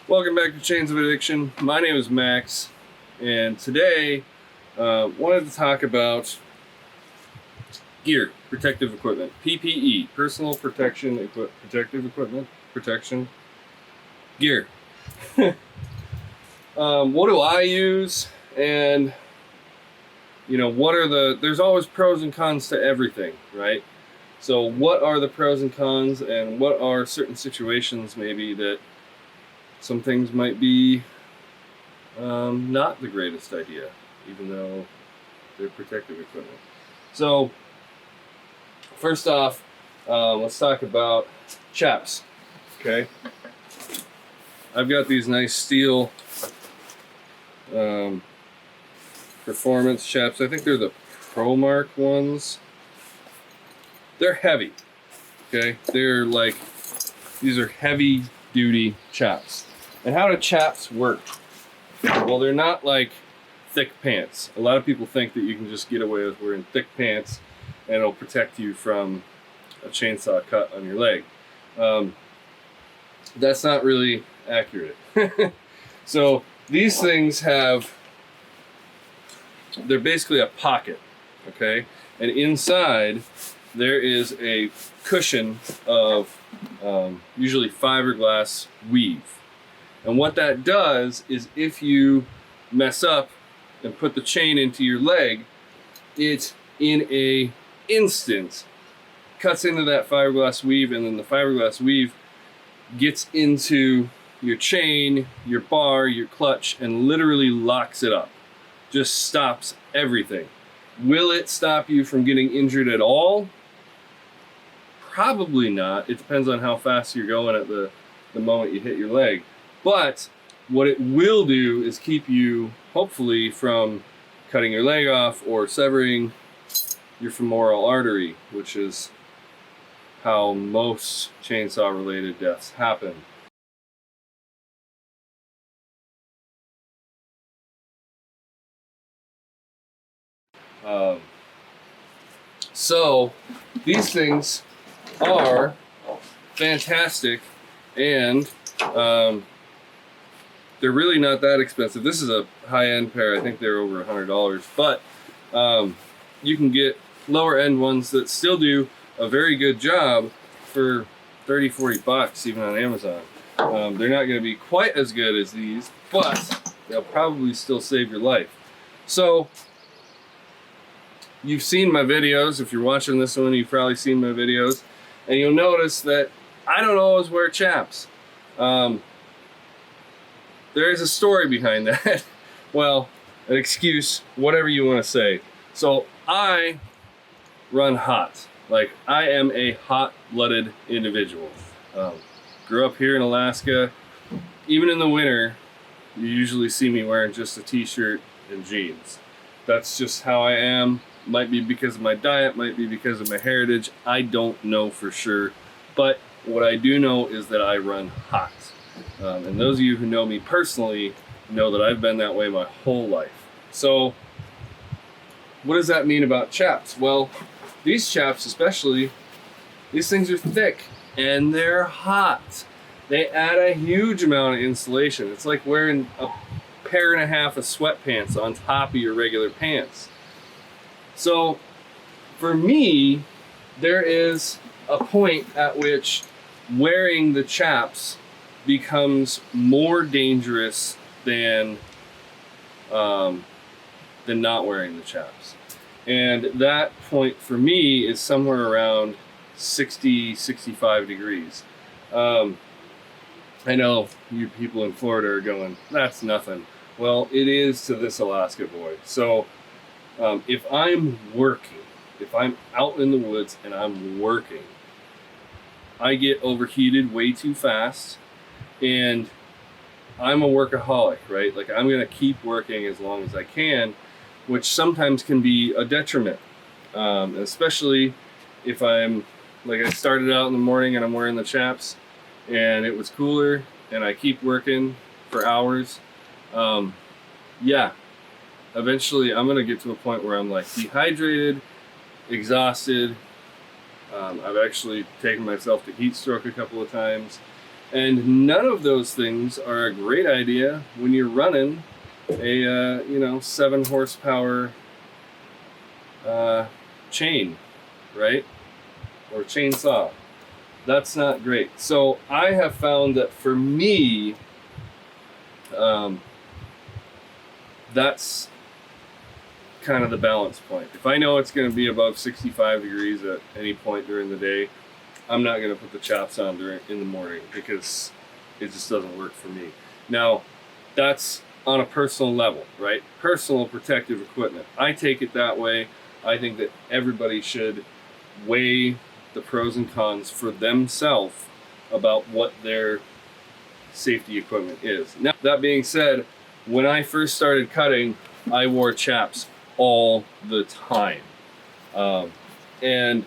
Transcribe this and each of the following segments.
Welcome back to Chainsawfaddiction. My name is Max, and today wanted to talk about gear, protective equipment, PPE, personal protection protective equipment, protection gear. What do I use? And what are there's always pros and cons to everything, right? So what are the pros and cons, and what are certain situations maybe that some things might be not the greatest idea, even though they're protective equipment. So first off, let's talk about chaps. Okay, I've got these nice steel performance chaps. I think they're the ProMark ones. They're heavy. Okay, they're like, these are heavy duty chaps. And how do chaps work? Well, they're not like thick pants. A lot of people think that you can just get away with wearing thick pants and it'll protect you from a chainsaw cut on your leg. That's not really accurate. So these things they're basically a pocket, okay? And inside there is a cushion of usually fiberglass weave. And what that does is, if you mess up and put the chain into your leg, it in a instant cuts into that fiberglass weave, and then the fiberglass weave gets into your chain, your bar, your clutch, and literally locks it up. Just stops everything. Will it stop you from getting injured at all? Probably not. It depends on how fast you're going at the moment you hit your leg. But what it will do is keep you, hopefully, from cutting your leg off or severing your femoral artery, which is how most chainsaw-related deaths happen. So these things are fantastic, and they're really not that expensive. This is a high-end pair. I think they're over $100, but you can get lower-end ones that still do a very good job for 30-40 bucks, even on Amazon. They're not going to be quite as good as these, but they'll probably still save your life. So you've seen my videos. If you're watching this one, you've probably seen my videos, and you'll notice that I don't always wear chaps. There is a story behind that. Well, an excuse, whatever you want to say. So I run hot. Like, I am a hot-blooded individual. Grew up here in Alaska. Even in the winter, you usually see me wearing just a t-shirt and jeans. That's just how I am. Might be because of my diet, might be because of my heritage. I don't know for sure. But what I do know is that I run hot. And those of you who know me personally know that I've been that way my whole life. So what does that mean about chaps? Well, these chaps especially, these things are thick and they're hot. They add a huge amount of insulation. It's like wearing a pair and a half of sweatpants on top of your regular pants. So for me, there is a point at which wearing the chaps becomes more dangerous than not wearing the chaps. And that point for me is somewhere around 60-65 degrees. I know you people in Florida are going, that's nothing. Well, it is to this Alaska boy. So if I'm working, if I'm out in the woods and I'm working, I get overheated way too fast, and I'm a workaholic, right? Like, I'm gonna keep working as long as I can, which sometimes can be a detriment, especially if I'm, like, I started out in the morning and I'm wearing the chaps and it was cooler and I keep working for hours. Yeah, eventually I'm gonna get to a point where I'm like dehydrated, exhausted. I've actually taken myself to heat stroke a couple of times, And none of those things are a great idea when you're running a 7 horsepower chain, right? Or chainsaw. That's not great. So I have found that for me, that's kind of the balance point. If I know it's going to be above 65 degrees at any point during the day, I'm not going to put the chaps on in the morning because it just doesn't work for me. Now, that's on a personal level, right? Personal protective equipment. I take it that way. I think that everybody should weigh the pros and cons for themselves about what their safety equipment is. Now, that being said, when I first started cutting, I wore chaps all the time. And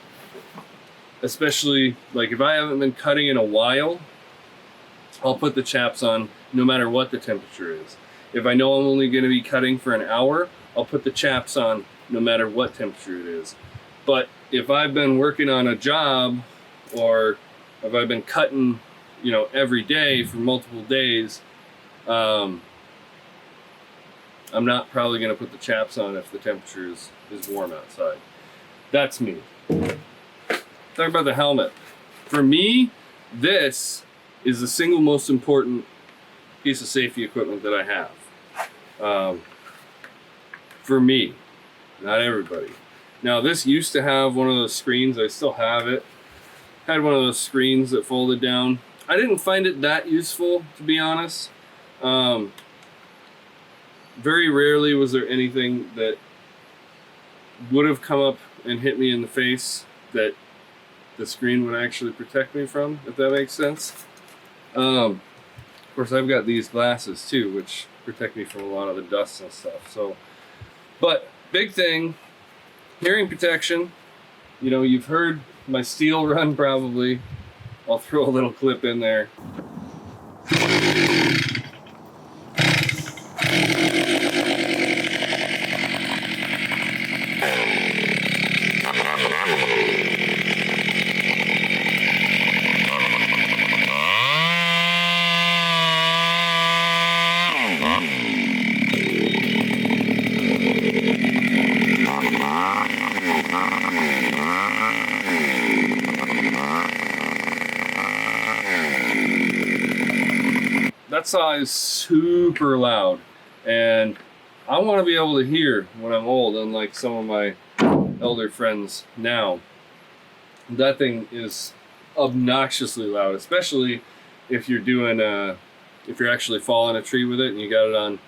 especially, like, if I haven't been cutting in a while, I'll put the chaps on no matter what the temperature is. If I know I'm only going to be cutting for an hour, I'll put the chaps on no matter what temperature it is. But if I've been working on a job, or if I've been cutting, every day for multiple days, I'm not probably going to put the chaps on if the temperature is warm outside. That's me. Talk about the helmet. For me, this is the single most important piece of safety equipment that I have. For me, not everybody. Now, this used to have one of those screens. I still have it. Had one of those screens that folded down. I didn't find it that useful, to be honest. Very rarely was there anything that would have come up and hit me in the face that the screen would actually protect me from, if that makes sense. Of course, I've got these glasses too, which protect me from a lot of the dust and stuff. So, but big thing, hearing protection. You've heard my steel run probably. I'll throw a little clip in there. That saw is super loud, and I want to be able to hear when I'm old, unlike some of my elder friends now. That thing is obnoxiously loud, especially if you're doing if you're actually falling a tree with it and you got it on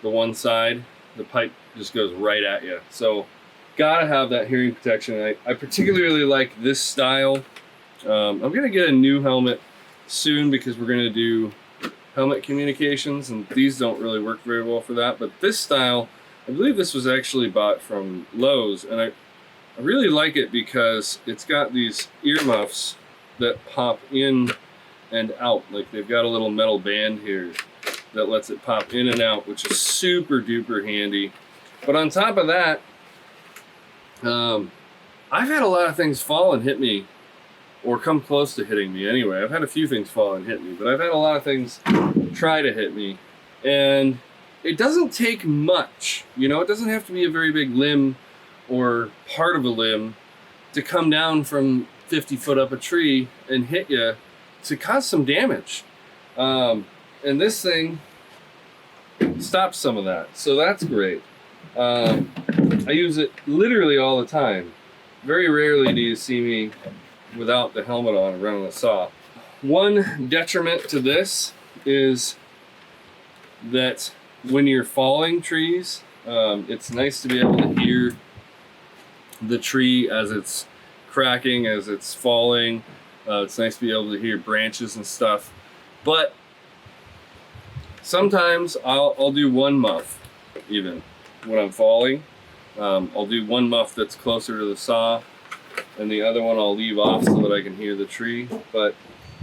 the one side, the pipe just goes right at you. So gotta have that hearing protection. I particularly like this style. I'm gonna get a new helmet soon because we're gonna do helmet communications, and these don't really work very well for that. But this style, I believe this was actually bought from Lowe's, and I really like it because it's got these earmuffs that pop in and out. Like, they've got a little metal band here that lets it pop in and out, which is super duper handy. But on top of that, I've had a lot of things fall and hit me, or come close to hitting me anyway. I've had a few things fall and hit me, but I've had a lot of things try to hit me. And it doesn't take much, it doesn't have to be a very big limb or part of a limb to come down from 50 foot up a tree and hit you to cause some damage. And this thing stops some of that, so that's great. I use it literally all the time. Very rarely do you see me without the helmet on running a saw. One detriment to this is that when you're falling trees, it's nice to be able to hear the tree as it's cracking, as it's falling. It's nice to be able to hear branches and stuff. But sometimes I'll do one muff even when I'm falling. I'll do one muff that's closer to the saw, and the other one I'll leave off so that I can hear the tree. But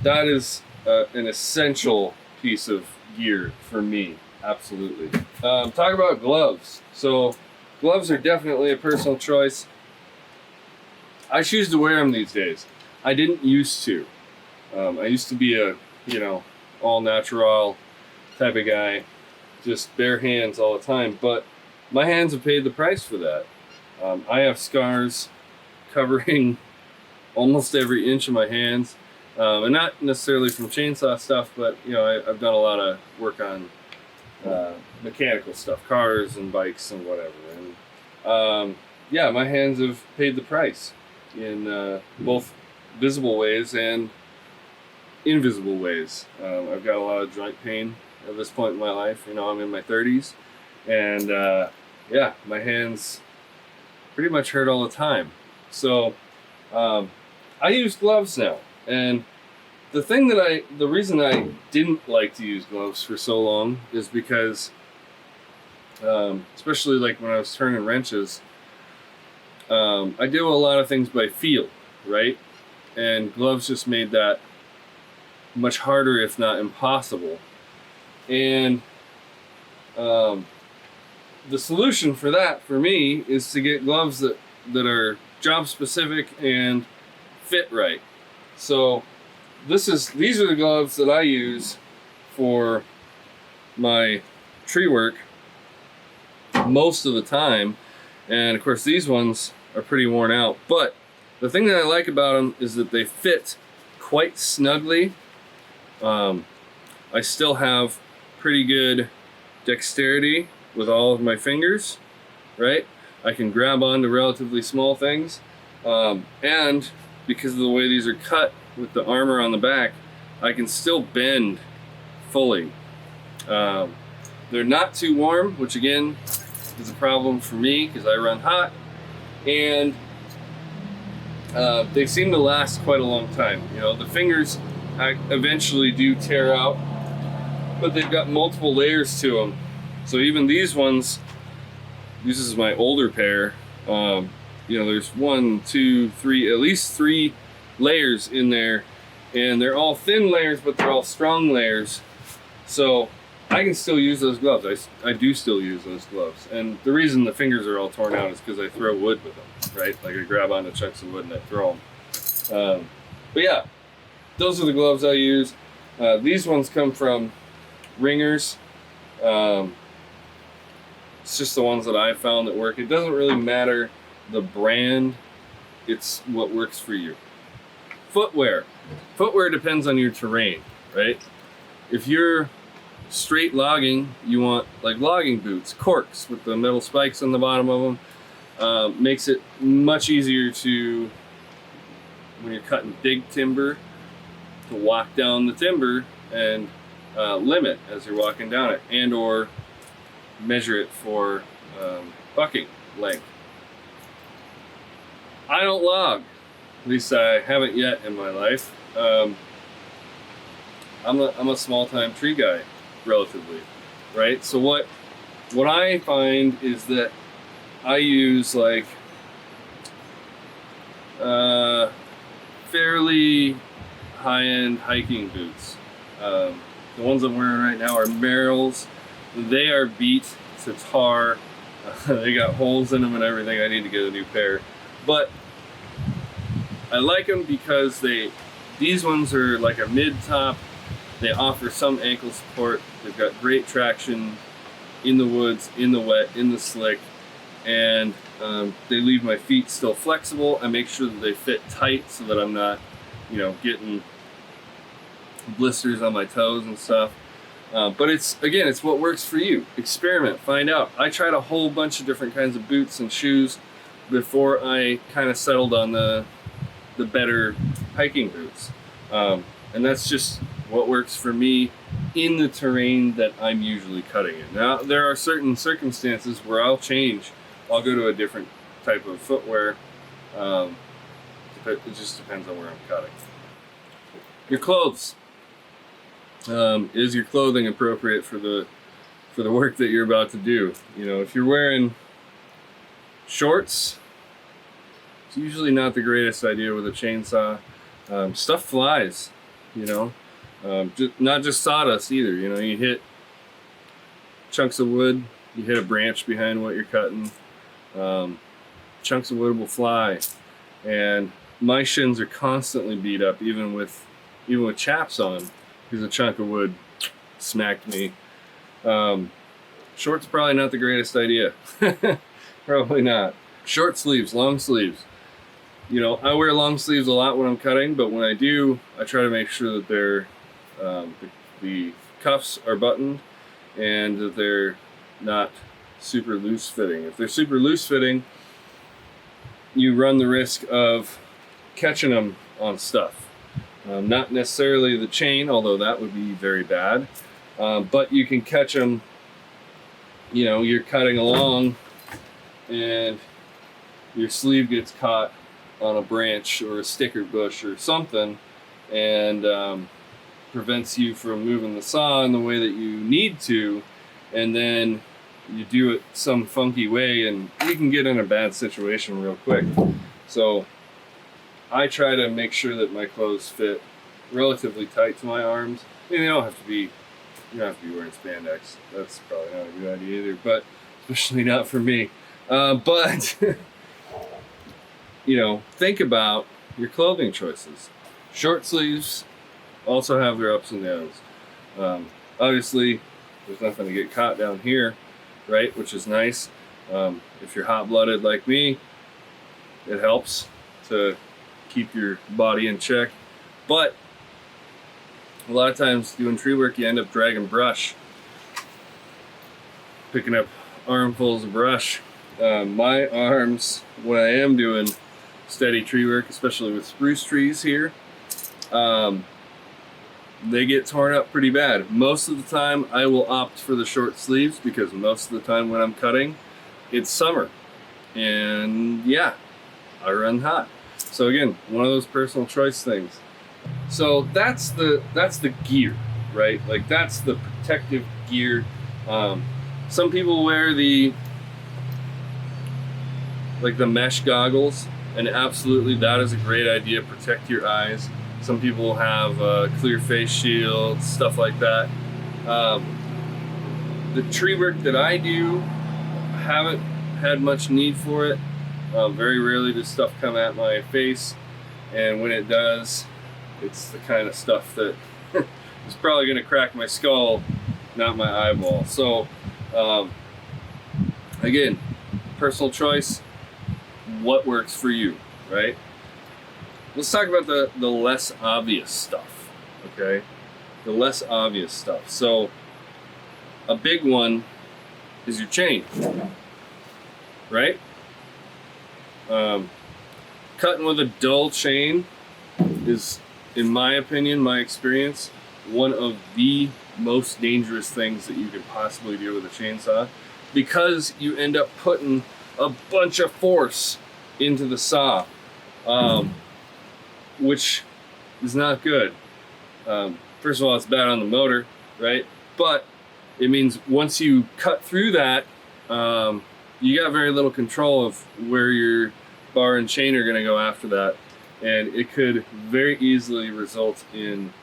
that is an essential piece of gear for me, absolutely. Talk about gloves. So gloves are definitely a personal choice. I choose to wear them these days. I didn't used to. I used to be a you know, all natural type of guy, just bare hands all the time. But my hands have paid the price for that. I have scars covering almost every inch of my hands, and not necessarily from chainsaw stuff, but you know, I've done a lot of work on mechanical stuff, cars and bikes and whatever. And yeah, my hands have paid the price in both visible ways and invisible ways. I've got a lot of joint pain at this point in my life. You know, I'm in my 30s, and yeah, my hands pretty much hurt all the time. So I use gloves now, and the reason I didn't like to use gloves for so long is because, especially like when I was turning wrenches, I do a lot of things by feel, right? And gloves just made that much harder, if not impossible. And the solution for that, for me, is to get gloves that are job specific and fit right. So these are the gloves that I use for my tree work most of the time, and of course these ones are pretty worn out. But the thing that I like about them is that they fit quite snugly. I still have pretty good dexterity with all of my fingers, right? I can grab onto relatively small things, and because of the way these are cut with the armor on the back, I can still bend fully. They're not too warm, which again is a problem for me because I run hot, and they seem to last quite a long time. You know, the fingers eventually do tear out, but they've got multiple layers to them. So even these ones, this is my older pair, you know, there's 1, 2, 3, at least 3 layers in there, and they're all thin layers, but they're all strong layers. So I can still use those gloves. I do still use those gloves, and the reason the fingers are all torn out is because I throw wood with them, right? Like I grab onto chunks of wood and I throw them. But yeah, those are the gloves I use. These ones come from Ringers. It's just the ones that I found that work. It doesn't really matter the brand, it's what works for you. Footwear depends on your terrain, right? If you're straight logging, you want like logging boots, corks with the metal spikes on the bottom of them. Makes it much easier to, when you're cutting big timber, to walk down the timber and limit as you're walking down it, and or measure it for bucking length. I don't log, at least I haven't yet in my life. I'm a small-time tree guy, relatively, right? So what I find is that I use like fairly high-end hiking boots. The ones I'm wearing right now are Merrell's. They are beat to tar. They got holes in them and everything. I need to get a new pair. But I like them because these ones are like a mid-top. They offer some ankle support. They've got great traction in the woods, in the wet, in the slick, and they leave my feet still flexible. I make sure that they fit tight so that I'm not, you know, getting blisters on my toes and stuff. But it's what works for you. Experiment, find out. I tried a whole bunch of different kinds of boots and shoes before I kind of settled on the better hiking boots. And that's just what works for me in the terrain that I'm usually cutting in. Now, there are certain circumstances where I'll change. I'll go to a different type of footwear. It just depends on where I'm cutting. Your clothes. Is your clothing appropriate for the work that you're about to do? You know, if you're wearing shorts, it's usually not the greatest idea with a chainsaw. Stuff flies, you know. Not just sawdust either. You know, you hit chunks of wood, you hit a branch behind what you're cutting, chunks of wood will fly, and my shins are constantly beat up, even with chaps on. because a chunk of wood smacked me. Shorts probably not the greatest idea. Probably not. Short sleeves, long sleeves. You know, I wear long sleeves a lot when I'm cutting, but when I do, I try to make sure that they're the cuffs are buttoned and that they're not super loose fitting. If they're super loose fitting, you run the risk of catching them on stuff. Not necessarily the chain, although that would be very bad, but you can catch them. You know, you're cutting along and your sleeve gets caught on a branch or a sticker bush or something, and prevents you from moving the saw in the way that you need to, and then you do it some funky way and you can get in a bad situation real quick. So I try to make sure that my clothes fit relatively tight to my arms. I mean, you don't have to be wearing spandex. That's probably not a good idea either, but especially not for me. But you know, think about your clothing choices. Short sleeves also have their ups and downs. Obviously, there's nothing to get caught down here, right? Which is nice. If you're hot-blooded like me, it helps to keep your body in check. But a lot of times doing tree work, you end up dragging brush, picking up armfuls of brush. My arms, when I am doing steady tree work, especially with spruce trees here, they get torn up pretty bad. Most of the time I will opt for the short sleeves because most of the time when I'm cutting, it's summer. And yeah, I run hot. So again, one of those personal choice things. So that's the gear, right? Like that's the protective gear. Some people wear the mesh goggles, and absolutely that is a great idea. Protect your eyes. Some people have clear face shields, stuff like that. The tree work that I do, haven't had much need for it. Very rarely does stuff come at my face, and when it does, it's the kind of stuff that is probably going to crack my skull, not my eyeball. So again, personal choice, what works for you, right? Let's talk about the less obvious stuff, okay? The less obvious stuff. So a big one is your chain, right? Cutting with a dull chain is, in my opinion, my experience, one of the most dangerous things that you could possibly do with a chainsaw, because you end up putting a bunch of force into the saw, which is not good. First of all, it's bad on the motor, right? But it means once you cut through that, you got very little control of where your bar and chain are going to go after that, and it could very easily result in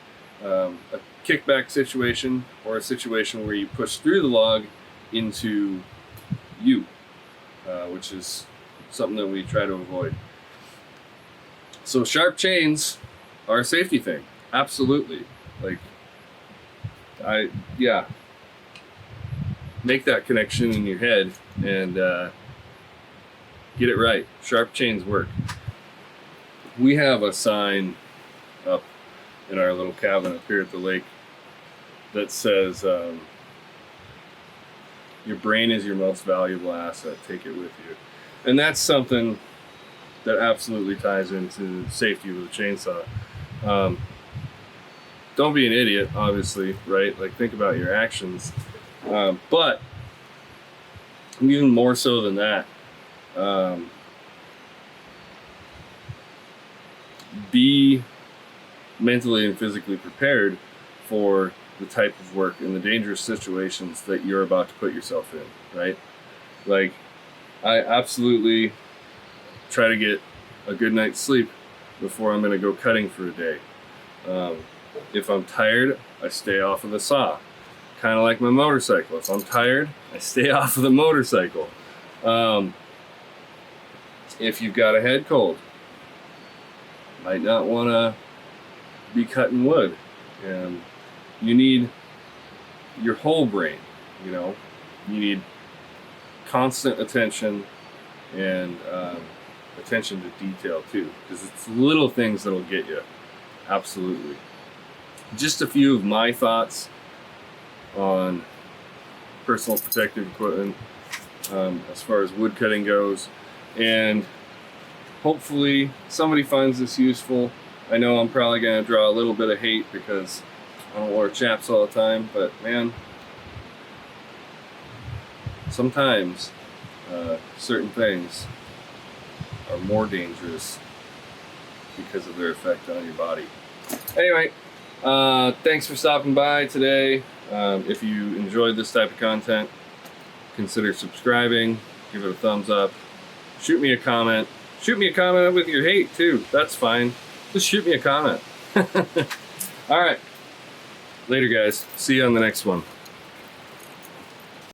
a kickback situation, or a situation where you push through the log into you, which is something that we try to avoid. So sharp chains are a safety thing, absolutely. Like, make that connection in your head and get it right. Sharp chains work. We have a sign up in our little cabin up here at the lake that says, your brain is your most valuable asset, take it with you. And that's something that absolutely ties into safety with a chainsaw. Don't be an idiot, obviously, right? Like, think about your actions. But even more so than that, be mentally and physically prepared for the type of work and the dangerous situations that you're about to put yourself in, right? Like, I absolutely try to get a good night's sleep before I'm going to go cutting for a day. If I'm tired, I stay off of the saw. Kind of like my motorcycle. If I'm tired, I stay off of the motorcycle. If you've got a head cold, might not want to be cutting wood. And you need your whole brain, you know. You need constant attention and attention to detail too, because it's little things that'll get you. Absolutely. Just a few of my thoughts on personal protective equipment as far as wood cutting goes, and hopefully somebody finds this useful. I know I'm probably going to draw a little bit of hate because I don't wear chaps all the time, but man, sometimes certain things are more dangerous because of their effect on your body. Anyway, thanks for stopping by today. If you enjoyed this type of content, consider subscribing, give it a thumbs up, shoot me a comment. Shoot me a comment with your hate too, that's fine. Just shoot me a comment. All right, later guys, see you on the next one.